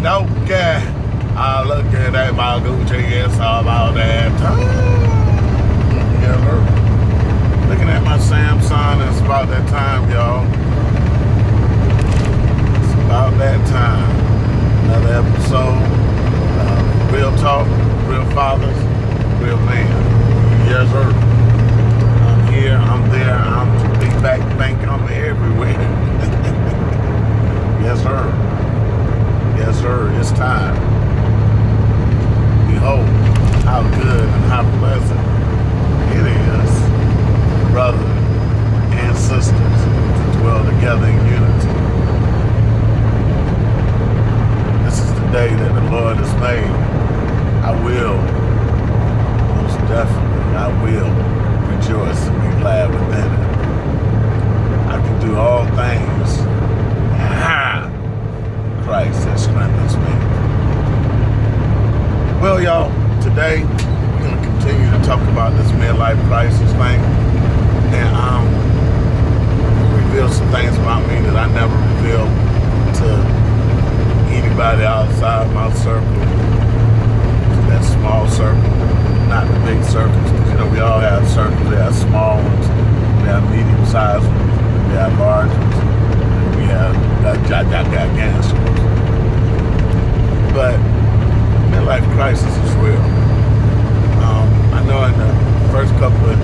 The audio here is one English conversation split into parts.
And okay, I look at that my Gucci, it's all about that time. Yeah, look. Looking at my Samsung, it's about that time, y'all. It's about that time. Another episode. Real talk, real fathers, real man. Yes, sir. I'm here, I'm there, I'm big back bank, I'm everywhere. Yes, sir. Yes, sir. It's time. Behold, how good and how pleasant it is, brothers and sisters, to dwell together in unity. This is the day that the Lord has made. I will, most definitely, I will rejoice and be glad within it. I can do all things. Christ that strengthens me. Well, y'all, today we're going to continue to talk about this midlife crisis thing, and reveal some things about me that I never revealed to anybody outside my circle. That small circle, not the big circles, because we all have circles. We have small ones, we have medium-sized ones, we have large ones, and we have gigantic ones. But midlife crisis is real. I know in the first couple of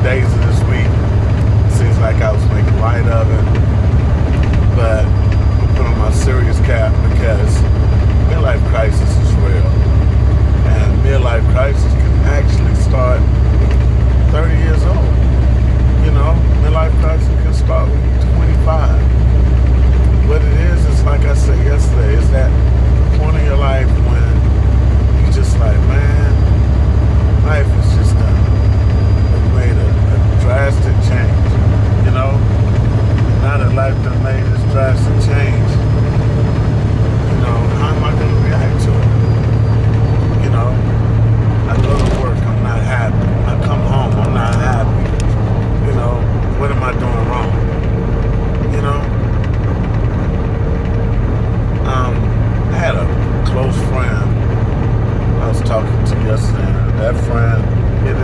days of this week, it seems like I was making light of it, but I put on my serious cap because midlife crisis is real. And midlife crisis can actually start 30 years old. Midlife crisis can start when you're 25. What it is like I said yesterday, is that point in your life when you just like, man, life is just made a drastic change, Now that life done made this drastic change, how am I going to react to it? I go to work, I'm not happy. I come home, I'm not happy. What am I doing wrong? I had a close friend I was talking to yesterday. That friend, you're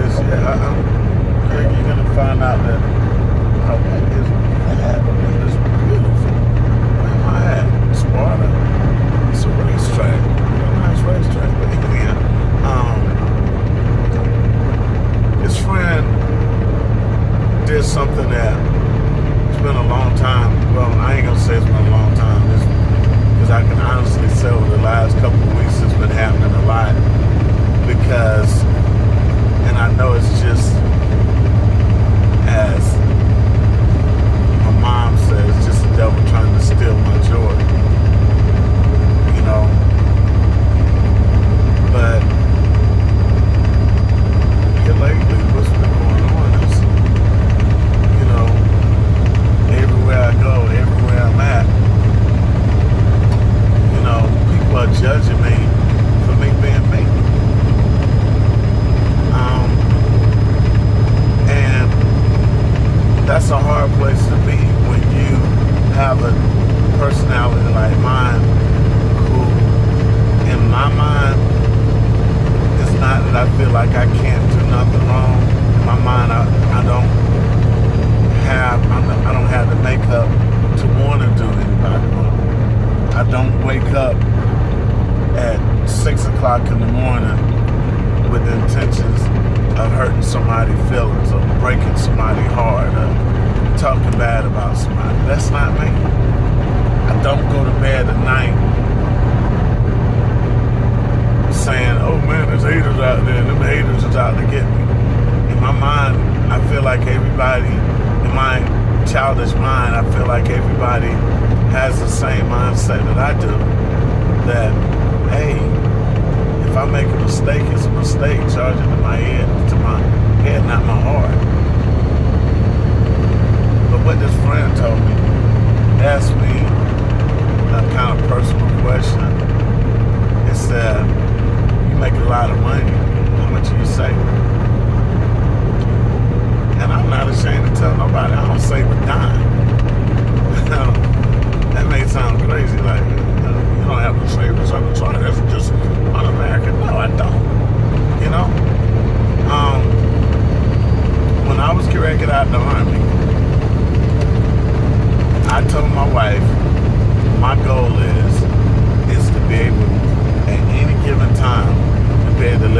going to find out that how that is beautiful. Where am I at? Sparta. It's a racetrack. A nice racetrack. But his friend did something that it's been a long time. Well, I ain't going to say it's been a long time. Because I can honestly say over the last couple of weeks it's been happening a lot. Because, and I know it's just as my mom says, just the devil trying to steal my joy. But here lately, what's been going on is, everywhere I go, everywhere I'm at, people are judging me for me being me. And that's a hard place to be when you have a personality like mine who, in my mind, it's not that I feel like I can't do nothing wrong. In my mind, I don't have the makeup to want to do anybody wrong. I don't wake up at 6 o'clock in the morning with the intentions of hurting somebody's feelings or breaking somebody's heart or talking bad about somebody. That's not me. I don't go to bed at night saying, oh man, there's haters out there and them haters is out to get me. In my mind, I feel like everybody, in my childish mind, I feel like everybody has the same mindset that I do. That, hey, if I make a mistake, it's a mistake. Charge it to my head, not my heart. But what this friend told me, asked me a kind of personal question. It said, you make a lot of money. How much do you save? And I'm not ashamed to tell nobody I don't save a dime. That may sound crazy, like, you don't have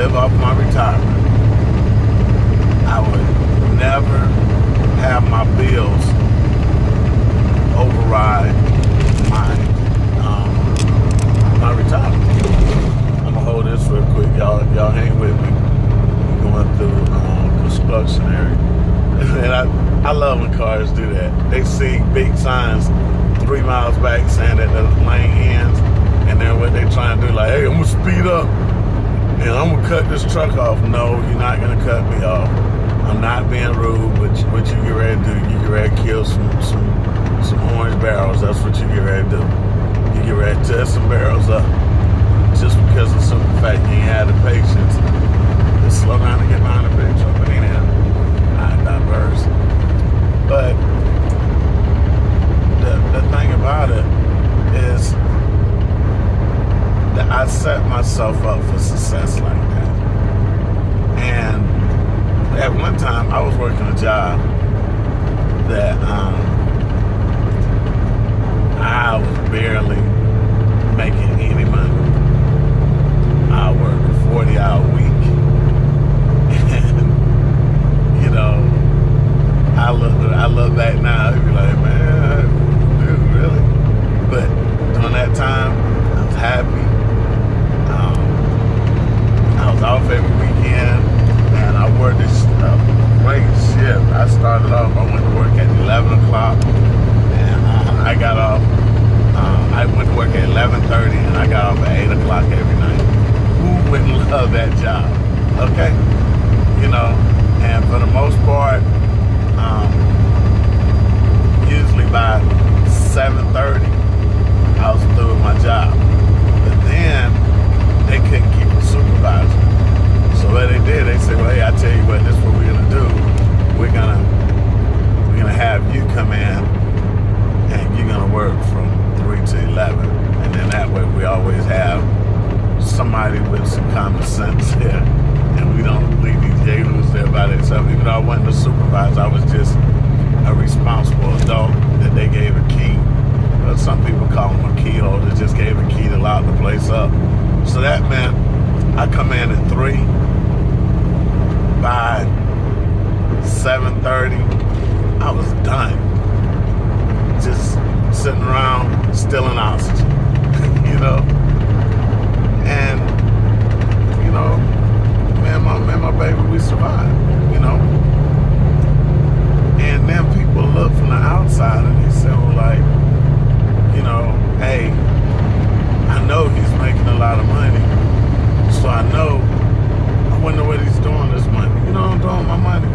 live off my retirement. I would never have my bills override my retirement. I'm gonna hold this real quick, y'all hang with me. We're going through construction area. And I love when cars do that. They see big signs 3 miles back saying that the lane ends, and then what they trying to do, like, hey, I'm gonna speed up and I'm gonna cut this truck off. No, you're not gonna cut me off. I'm not being rude, but what you get ready to do, you get ready to kill some orange barrels. That's what you get ready to do. You get ready to tear some barrels up just because of the simple fact you ain't had the patience to slow down and get behind the big truck. But ain't I diverse. But the thing about it is that I set myself up for success like that. And at one time, I was working a job that I was barely making any money. I worked a 40-hour week. And, you know, I look back now and be like, man, dude, really? But during that time, I was happy. I was off every weekend, and I worked this great shift. I started off, I went to work at 11 o'clock, and I got off. I went to work at 11:30, and I got off at 8 o'clock every night. Who wouldn't love that job? Okay? You know, and for the most part, usually by 7:30, I was through with my job. But then, they couldn't keep a supervisor. So what they did, they said, well, hey, I tell you what, this is what we're gonna do. We're gonna have you come in, and you're gonna work from 3 to 11. And then that way we always have somebody with some common sense here. And we don't leave these yahoos there by themselves. Even though I wasn't a supervisor, I was just a responsible adult that they gave a key. Some people call them a key holder, just gave a key to lock the place up. So that meant I come in at 3, by 7:30, I was done. Just sitting around, stealing oxygen, you know? And, you know, me and my baby, we survived, you know? And then people look from the outside and they say, well, like, you know, hey, I know he's making a lot of money, so I wonder what he's doing this money. You know what I'm doing with my money?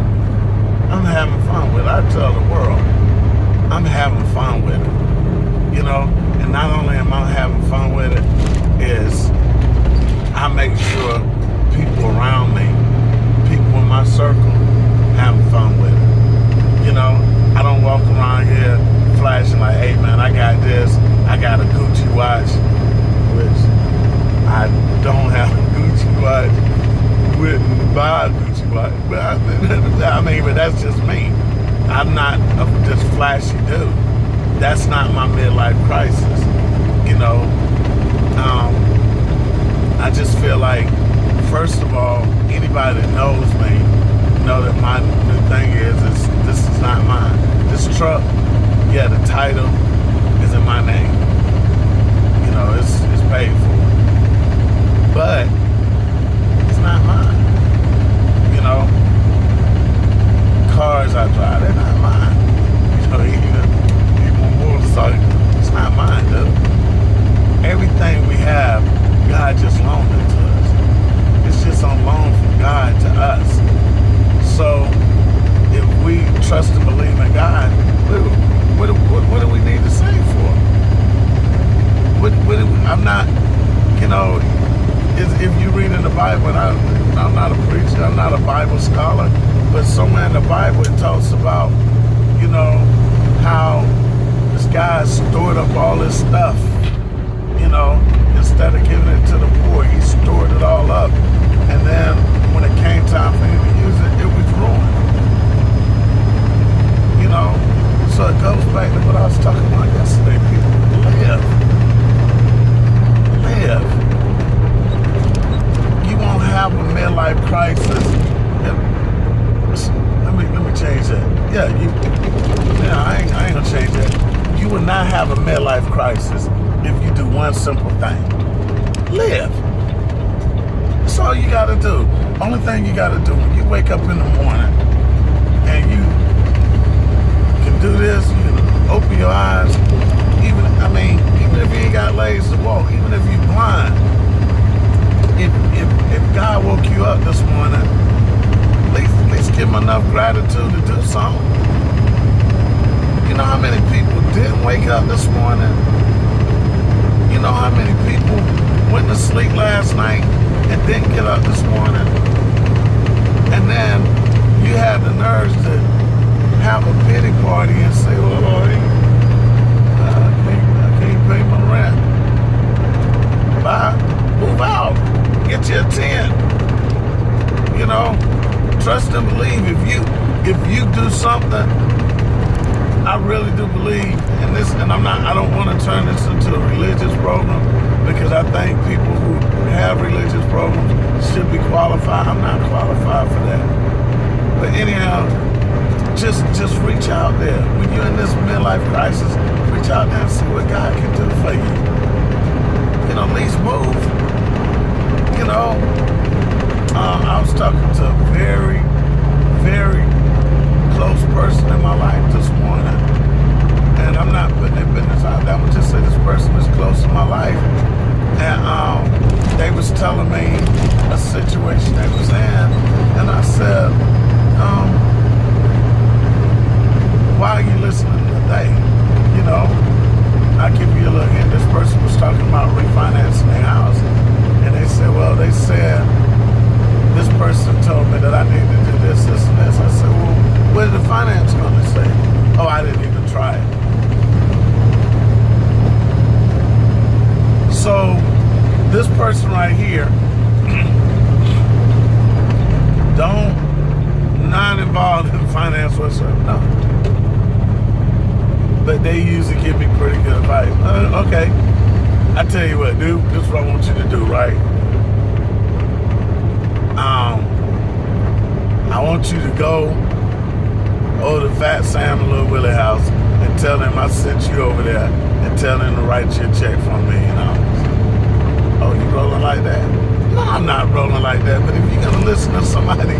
I'm having fun with it. I tell the world, I'm having fun with it. You know, and not only am I having fun with it, is I make sure people around me, people in my circle, having fun with it. You know, I don't walk around here flashing like, hey man, I got this, I got a Gucci watch, which I don't have a Gucci watch, wouldn't buy a Gucci watch, but I mean, but that's just me. I'm not a just flashy dude. That's not my midlife crisis, you know. I just feel like, first of all, anybody that knows me know that my new thing is this is not mine. This truck, yeah, the title is in my name. You know, it's paid for. But it's not mine. You know, cars I drive, they're not mine. You know, even motorcycles, it's not mine, dude. Everything we have, God just loaned it to us. It's just on loan from God to us. So if we trust and believe in God, what do we need to save for? I'm not, you know, if you read in the Bible, and I'm not a preacher, I'm not a Bible scholar, but somewhere in the Bible it talks about, you know, how this guy stored up all this stuff, you know, instead of giving it to the poor, he stored it all up. And then when it came time for him to use it, it was ruined. You know, so it goes back to what I was talking about yesterday. People live. You won't have a promises if you do one simple thing. Live. That's all you gotta do. Only thing you gotta do when you wake up in the morning and you can do this, you can open your eyes, even if you ain't got legs to walk, even if you're blind, if God woke you up this morning, at least give him enough gratitude to do something. You know how many people didn't wake up this morning? You know how many people went to sleep last night and didn't get up this morning? And then you have the nerves to have a pity party and say, well, Lord, I can't pay my rent. Bye. Move out. Get you a tent. You know, trust and believe. If you do something, I really do believe in this, and I don't want to turn this into a religious program, because I think people who have religious programs should be qualified. I'm not qualified for that. But anyhow, just reach out there. When you're in this midlife crisis, reach out there and see what God can do for you. You know, at least move. You know, I was talking to a very, very close person in my life this morning, and I'm not putting their business out there. I'm gonna just say this person is close to my life, and they was telling me a situation they was in, and I said, why are you listening today? You know, I give you a look. And this person was talking about refinancing their house, and they said, well, this person told me that I need to do this, this, and this. I said, well, what did the finance company say? Oh, I didn't even try it. So this person right here, not involved in finance whatsoever, no. But they usually give me pretty good advice. Okay, I tell you what, dude, this is what I want you to do, right? I want you to go over to Fat Sam and Little Willie house and tell them I sent you over there, and tell them to write you a check for $1 million. Oh, you rolling like that? No, I'm not rolling like that. But if you're gonna listen to somebody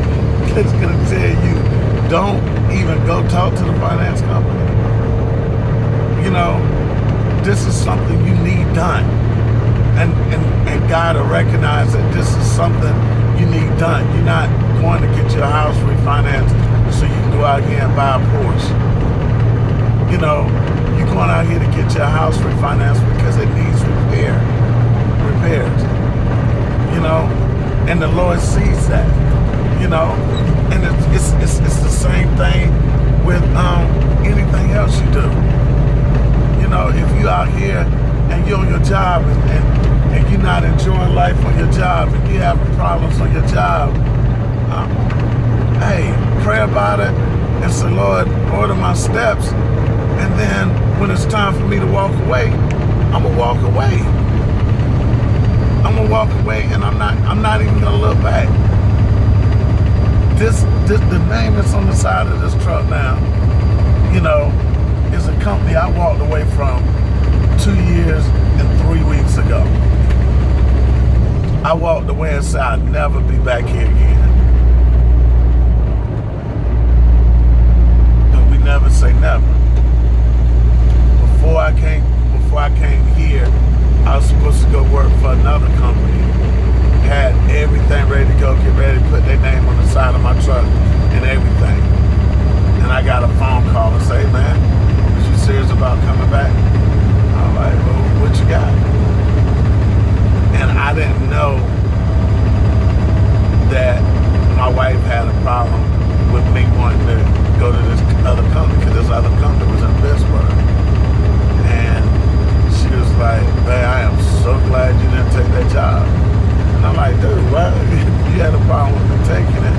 that's gonna tell you, don't even go talk to the finance company. You know, this is something you need done. And God will recognize that this is something you need done. You're not going to get your house refinanced so you can go out here and buy a Porsche. You know, you're going out here to get your house refinanced because it needs repairs. You know, and the Lord sees that. You know, and it's the same thing with anything else you do. You know, if you out here and you're on your job and you're not enjoying life on your job, and you have problems on your job, hey, pray about it and say, Lord, order my steps. And then when it's time for me to walk away, I'm gonna walk away. I'm gonna walk away, and I'm not even gonna look back. The name that's on the side of this truck now, you know, is a company I walked away from 2 years and 3 weeks ago. I walked away and said I'd never be back here again. But we never say never. Before I came here, I was supposed to go work for another company. Had everything ready to go, get ready to put their name on the side of my truck and everything. And I got a phone call and say, man, was you serious about coming back? I'm like, well, what you got? And I didn't know that my wife had a problem with me wanting to go to this other company, because this other company was in Pittsburgh. And she was like, man, I am so glad you didn't take that job. And I'm like, dude, why, if you had a problem with me taking it,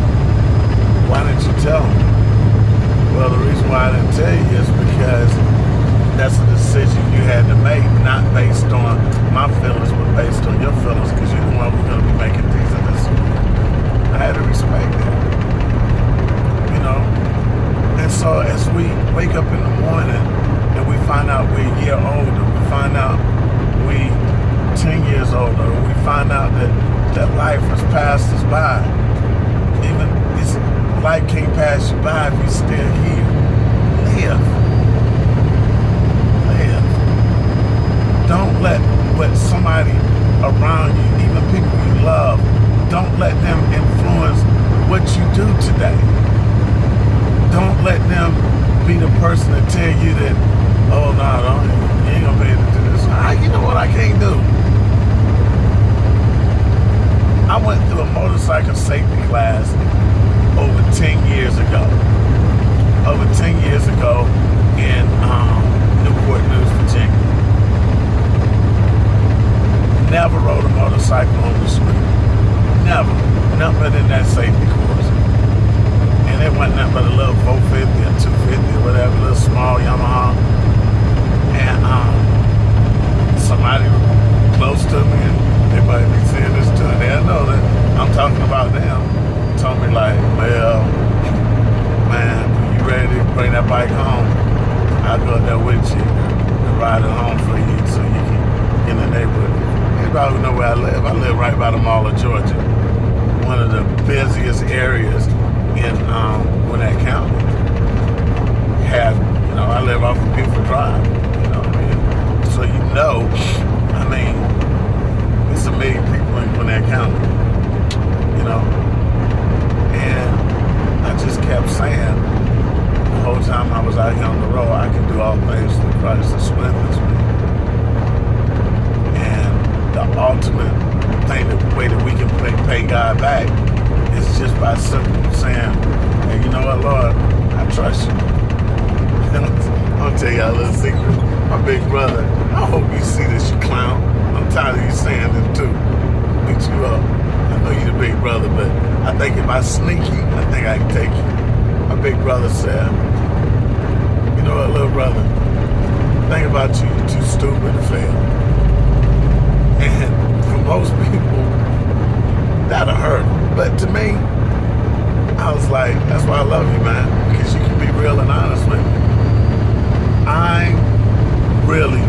why didn't you tell me? Well, the reason why I didn't tell you is because that's a decision you had to make, not based on my feelings, but based on your feelings, because you're the one who's going to be making decent decisions. I had to respect that, you know? And so as we wake up in the morning and we find out we're a year older, we find out life has passed us by. Even this life can't pass you by if you're still here. Live. Live. Don't let what somebody around you, even people you love, don't let them influence what you do today. Don't let them be the person to tell you that, oh no, you ain't gonna be able to do this. You know what I can't do? I went through a motorcycle safety class over 10 years ago. Over 10 years ago in Newport News, Virginia. Never rode a motorcycle on the street. Never. Nothing in that safety course. And it wasn't nothing but a little 450 or 250 or whatever, a little small Yamaha. And somebody close to me, and they might be seeing this too, and they'll know that I'm talking about them. Told me like, well, man, when you ready to bring that bike home, I'll go there with you and ride it home for you so you can get in the neighborhood. Anybody who know where I live right by the Mall of Georgia. One of the busiest areas in Gwinnett County. I live off of Buford Drive, you know what I mean? So it's a million people in Gwinnett County, you know? And I just kept saying, the whole time I was out here on the road, I can do all things through Christ that strengthens me. And the ultimate thing, the way that we can pay God back is just by simply saying, hey, you know what, Lord, I trust you. I'll tell y'all a little secret. My big brother, I hope you see this, you clown. I'm tired of you saying it too. I'll beat you up. I know you're the big brother, but I think if I sneak you, I think I can take you. My big brother said, you know what, little brother, think about you, you're too stupid to fail. And for most people, that'll hurt. But to me, I was like, that's why I love you, man, because you can be real and honest with me. I'm really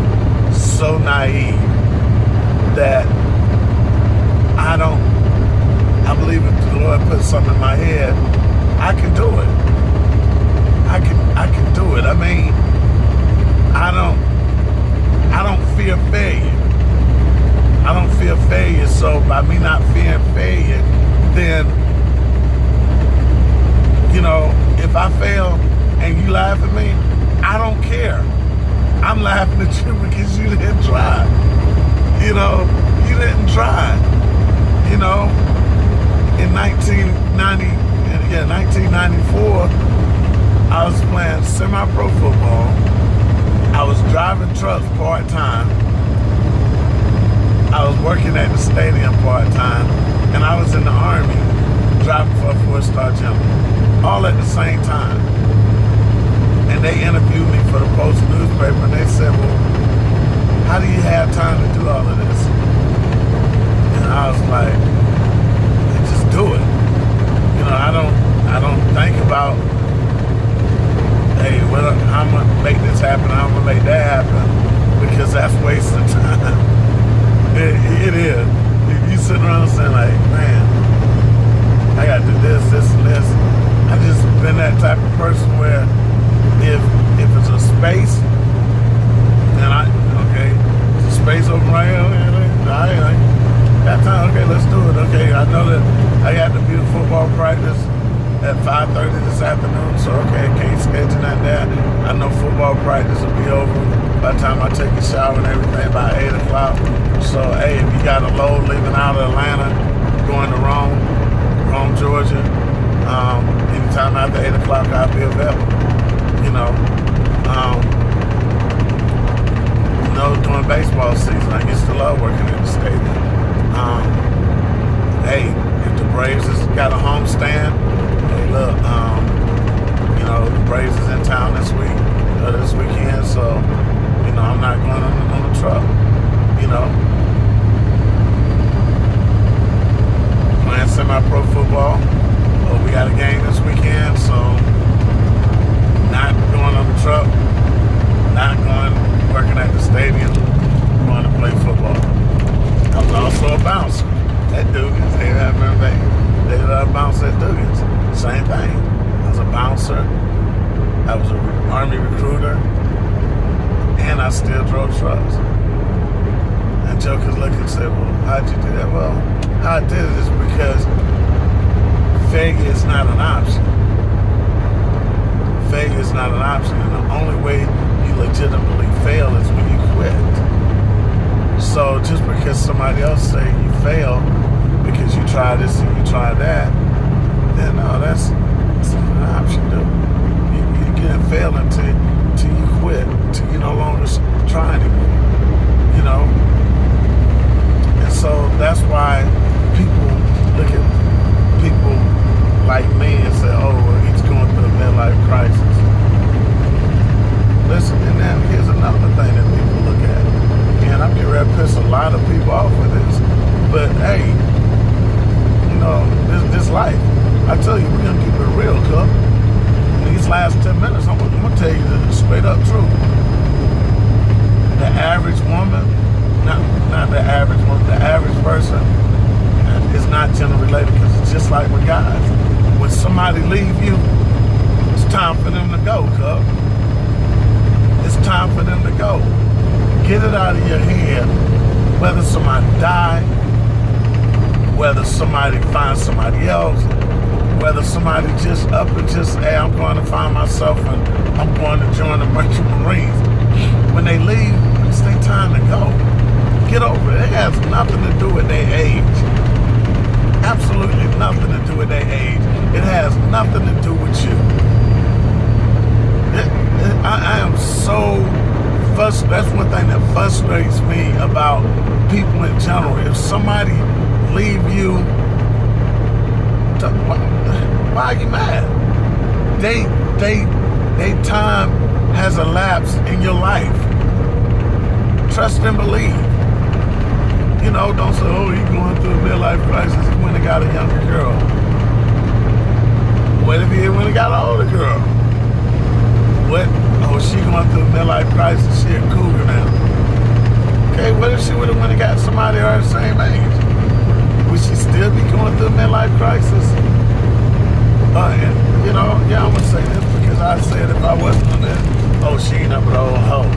so naive that I believe if the Lord puts something in my head, I can do it. I can do it. I mean, I don't fear failure. I don't fear failure, so by me not fearing failure, then, you know, if I fail and you laugh at me, I don't care. I'm laughing at you because you didn't try. You know, you didn't try. You know, in 1994, I was playing semi-pro football. I was driving trucks part-time. I was working at the stadium part-time. And I was in the Army driving for a 4-star general. All at the same time. And they interviewed me for the Post newspaper, and they said, well, how do you have time to do all of this? And I was like, just do it. You know, I don't think about, hey, how I'm gonna make this happen, how I'm gonna make that happen, because that's wasting time. It is. If you sit around saying like, man, I gotta do this, and this. I just been that type of person where if it's a space, then it's a space open right here, okay, got time, okay, let's do it, okay, I know that I got to be at football practice at 5:30 this afternoon, so okay, can't schedule that there. I know football practice will be over by the time I take a shower and everything by 8 o'clock, so hey, if you got a load leaving out of Atlanta, going to Rome, Georgia, anytime after 8 o'clock I'll be available. During baseball season, I used to love working in the stadium. Hey, if the Braves has got a homestand, hey, look, the Braves is in town this weekend, so, I'm not going on the truck, Playing semi-pro football. We got a game this weekend, so not going on the truck, not working at the stadium, going to play football. I was also a bouncer. That dude is there. could say, well, how'd you do that? Well, how I did it is because failure is not an option. Failure is not an option, and the only way you legitimately fail is when you quit. So just because somebody else say you fail because you try this and you try that, then no, that's not an option, dude. You can't fail until you quit, until you no longer try anymore. You know? And so that's why people look at people like me and say, oh, well, he's going through a midlife crisis. Listen, and then here's another thing that people look at. And I'm getting ready to piss a lot of people off with this. But hey, you know, this life, I tell you, we're going to keep it real, cuz. These last 10 minutes, I'm going to tell you the straight up truth. The average woman, not the average woman, the average person is not gender related, because it's just like with guys. When somebody leave you, it's time for them to go, cuz. It's time for them to go. Get it out of your head, whether somebody died, whether somebody finds somebody else, whether somebody just up and just, hey, I'm going to find myself and I'm going to join the Merchant Marines. When they leave, it's their time to go. Get over it. It has nothing to do with their age. Absolutely nothing to do with their age. It has nothing to do with you. I am so frustrated. That's one thing that frustrates me about people in general. If somebody leave you, why are you mad? They time has elapsed in your life. Trust and believe. You know, don't say, oh, he's going through a midlife crisis. He went and got a younger girl. What if he went and got an older girl? What? Oh, she going through a midlife crisis. She a cougar now. Okay, what if she would have went and got somebody her same age? Would she still be going through a midlife crisis? And, you know, yeah, I'm going to say this because I said if I wasn't on this, oh, she ain't up with old hoe.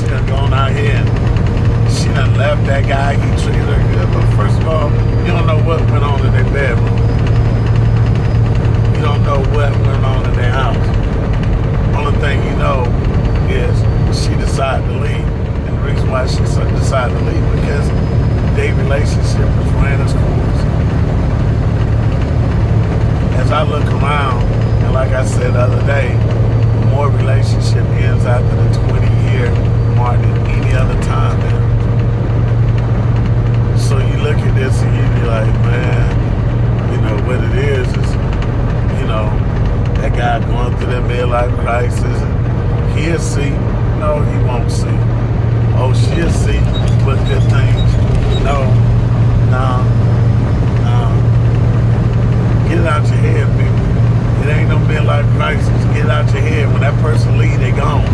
She done gone out here and she done left that guy. He treated her good. But first of all, you don't know what went on in their bedroom. You don't know what went on in their house. Only thing you know is she decided to leave. And the reason why she decided to leave because their relationship was ran its course. As I look around, and like I said the other day, more relationship ends after the 20-year mark than any other time now. So you look at this and you be like, man, you know, what it is, you know, that guy going through that midlife crisis, and he'll see. No, he won't see. Oh, she'll see, but good things. No. Get it out your head, people. It ain't no midlife crisis. Get it out your head. When that person leave, they gone.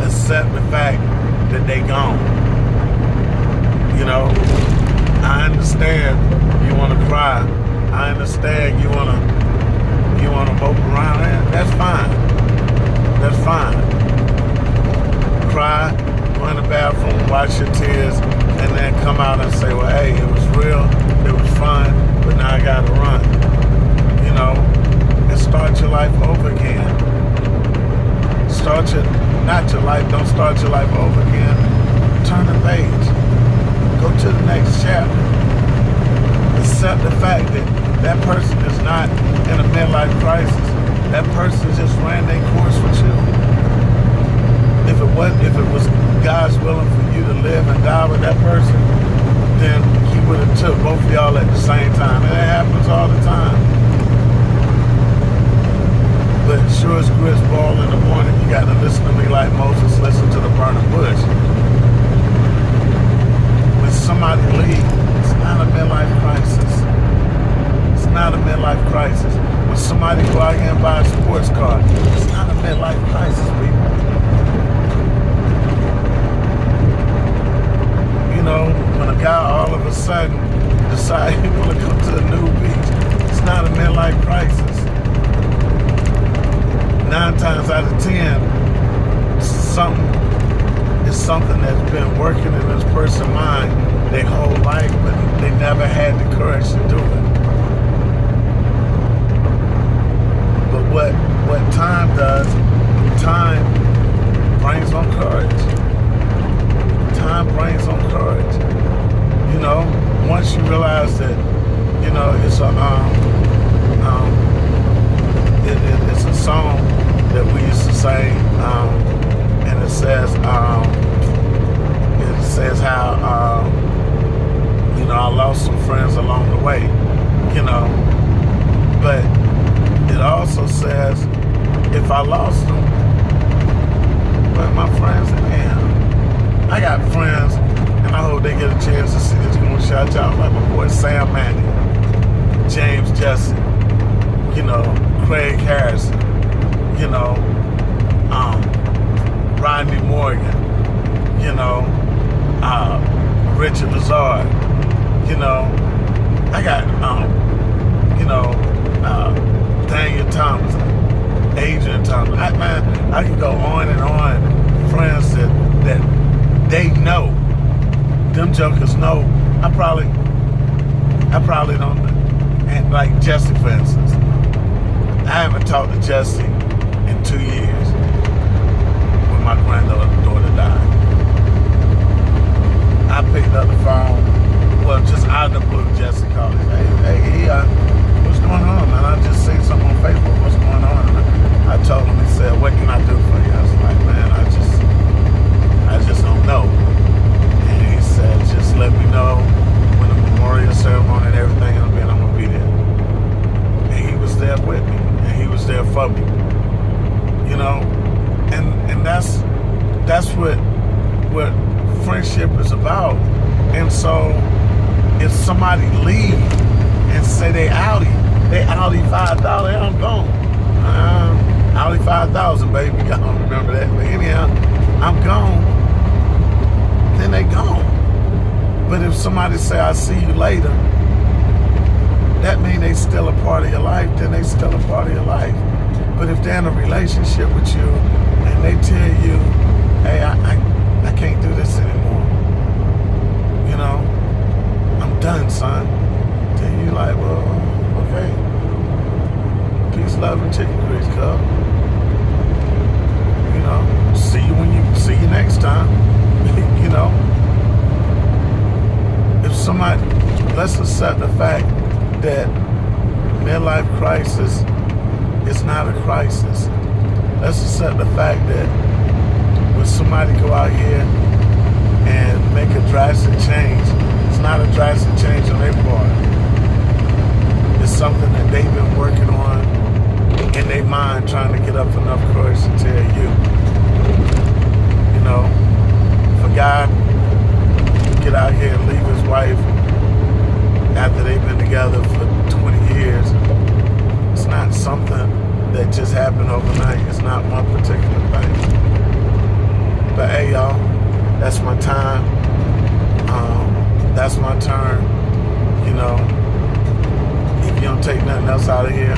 Accept the fact that they gone. You know, I understand you want to cry. I understand you want to mope around. That's fine. That's fine. Cry, go in the bathroom, wash your tears, and then come out and say, well, hey, it was real, it was fun, but now I gotta run. You know, and start your life over again. Don't start your life over again. Turn the page. Go to the next chapter. Accept the fact that that person is not in a midlife crisis. That person just ran their course with you. If it was God's willing for you to live and die with that person, then he would have took both of y'all at the same time. And it happens all the time. But sure as grits ball in the morning, you got to listen to me like Moses listened to the burning bush. When somebody leaves, it's not a midlife crisis. It's not a midlife crisis. When somebody go out here and buy a sports car, it's not a midlife crisis, people. You know, when a guy all of a sudden decides he want to come to a new beach, it's not a midlife crisis. 9 times out of 10, something that's been working in this person's mind their whole life, but they never had the courage to do it. But what time does, time brings on courage. Time brings on courage. You know, once you realize that, you know, it's a song that we used to sing, and it says how you know, I lost some friends along the way, you know, but it also says if I lost them, but my friends in him, I got friends, and I hope they get a chance to see this. Gonna shout out like my boy Sam Manning, James Jesse, you know, Craig Harrison, you know, Rodney Morgan, you know, Richard Lazard, you know, I got, you know, Daniel Thomas, Adrian Thomas. I can go on and on. Friends that they know, them jokers know. I probably don't. And like Jesse, for instance, I haven't talked to Jesse in 2 years when my granddaughter died. I picked up the phone, well, just out of the blue, Jesse called me. Hey, what's going on, man? I just seen something on Facebook. What's going on? And I told him. He said, what can I do for you? I was like, man, I just don't know. And he said, just let me know when the memorial ceremony and everything, and I'm gonna be there. And he was there with me, and he was there for me. You know, and that's what friendship is about. And so if somebody leave and say they outie $5, I'm gone. Outie 5,000, baby. I don't remember that. But anyhow, I'm gone. Then they gone. But if somebody say I see you later, that means they still a part of your life, then they still a part of your life. But if they're in a relationship with you and they tell you, hey, I can't do this anymore, you know, I'm done, son. Then you like, well, okay. Peace, love, and chicken grease, cub. You know, see you next time. You know, if somebody, let's accept the fact that midlife crisis is not a crisis. Let's accept the fact that when somebody go out here and make a drastic change, it's not a drastic change on their part. It's something that they've been working on in their mind, trying to get up enough courage to tell you. You know, if a guy get out here and leave his wife after they've been together for 20 years, it's not something that just happened overnight. It's not one particular thing. But hey, y'all, that's my time. That's my turn. You know, if you don't take nothing else out of here,